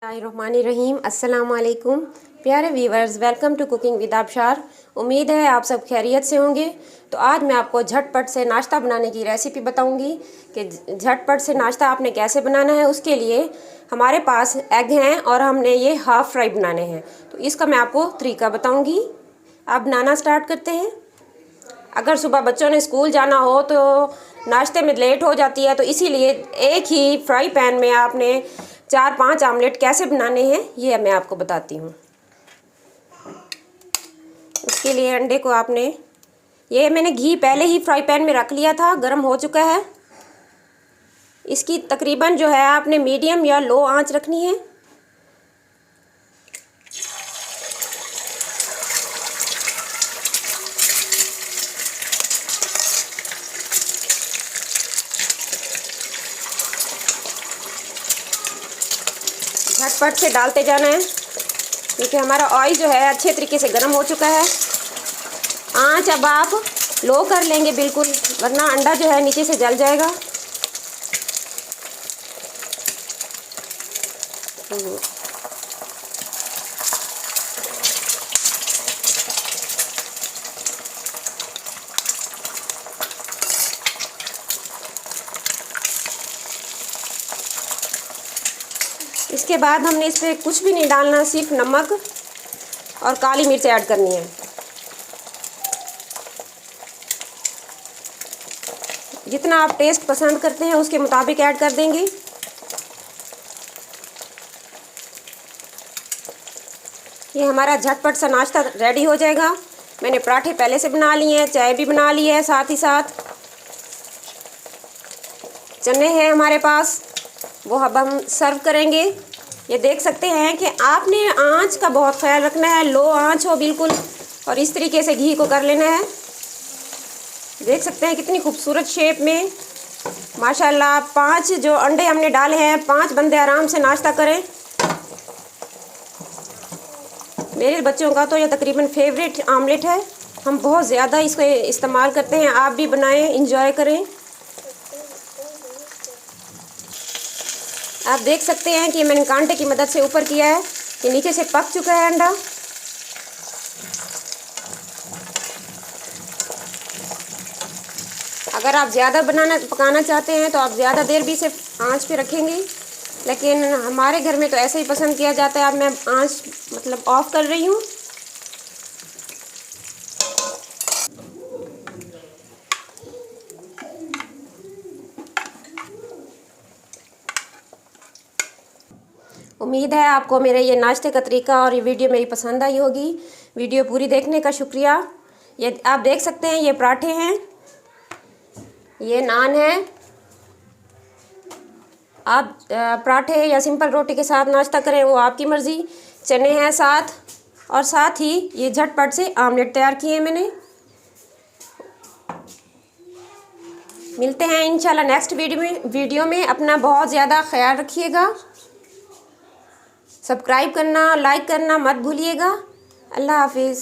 बिस्मिल्लाहिर्रहमानिर्रहीम। अस्सलाम वालेकुम प्यारे viewers, welcome to cooking with Abshar. उम्मीद है आप सब खैरियत से होंगे। तो आज मैं आपको झटपट से नाश्ता बनाने की रेसिपी बताऊंगी कि झटपट से नाश्ता आपने कैसे बनाना है। उसके लिए हमारे पास एग हैं और हमने ये हाफ़ फ्राई बनाने हैं, तो इसका मैं आपको तरीका बताऊँगी। आप बनाना स्टार्ट करते हैं। अगर सुबह बच्चों ने स्कूल जाना हो तो नाश्ते में लेट हो जाती है, तो इसीलिए एक ही फ्राई पैन में आपने 4-5 आमलेट कैसे बनाने हैं ये मैं आपको बताती हूँ। उसके लिए अंडे को आपने, ये मैंने घी पहले ही फ्राई पैन में रख लिया था, गर्म हो चुका है। इसकी तकरीबन जो है आपने मीडियम या लो आंच रखनी है। झटपट से डालते जाना है क्योंकि हमारा ऑयल जो है अच्छे तरीके से गर्म हो चुका है। आंच अब आप लो कर लेंगे बिल्कुल, वरना अंडा जो है नीचे से जल जाएगा। इसके बाद हमने इस पर कुछ भी नहीं डालना, सिर्फ नमक और काली मिर्च ऐड करनी है। जितना आप टेस्ट पसंद करते हैं उसके मुताबिक ऐड कर देंगे। ये हमारा झटपट सा नाश्ता रेडी हो जाएगा। मैंने पराठे पहले से बना लिए हैं, चाय भी बना ली है, साथ ही साथ चने हैं हमारे पास, वो अब हम सर्व करेंगे। ये देख सकते हैं कि आपने आंच का बहुत ख्याल रखना है, लो आंच हो बिल्कुल, और इस तरीके से घी को कर लेना है। देख सकते हैं कितनी खूबसूरत शेप में माशाल्लाह। 5 जो अंडे हमने डाले हैं, 5 बंदे आराम से नाश्ता करें। मेरे बच्चों का तो ये तकरीबन फेवरेट आमलेट है, हम बहुत ज़्यादा इसको इस्तेमाल करते हैं। आप भी बनाएं, इंजॉय करें। आप देख सकते हैं कि मैंने कांटे की मदद से ऊपर किया है, कि नीचे से पक चुका है अंडा। अगर आप ज़्यादा पकाना चाहते हैं तो आप ज़्यादा देर भी इसे आंच पे रखेंगे, लेकिन हमारे घर में तो ऐसे ही पसंद किया जाता है। अब मैं आंच मतलब ऑफ़ कर रही हूँ। उम्मीद है आपको मेरे ये नाश्ते का तरीका और ये वीडियो मेरी पसंद आई होगी। वीडियो पूरी देखने का शुक्रिया। ये आप देख सकते हैं, ये पराठे हैं, ये नान है। आप पराठे या सिंपल रोटी के साथ नाश्ता करें, वो आपकी मर्ज़ी। चने हैं साथ, और साथ ही ये झटपट से आमलेट तैयार किए हैं मैंने। मिलते हैं इंशाल्लाह नेक्स्ट वीडियो में। अपना बहुत ज़्यादा ख्याल रखिएगा। सब्सक्राइब करना, लाइक करना मत भूलिएगा। अल्लाह हाफिज़।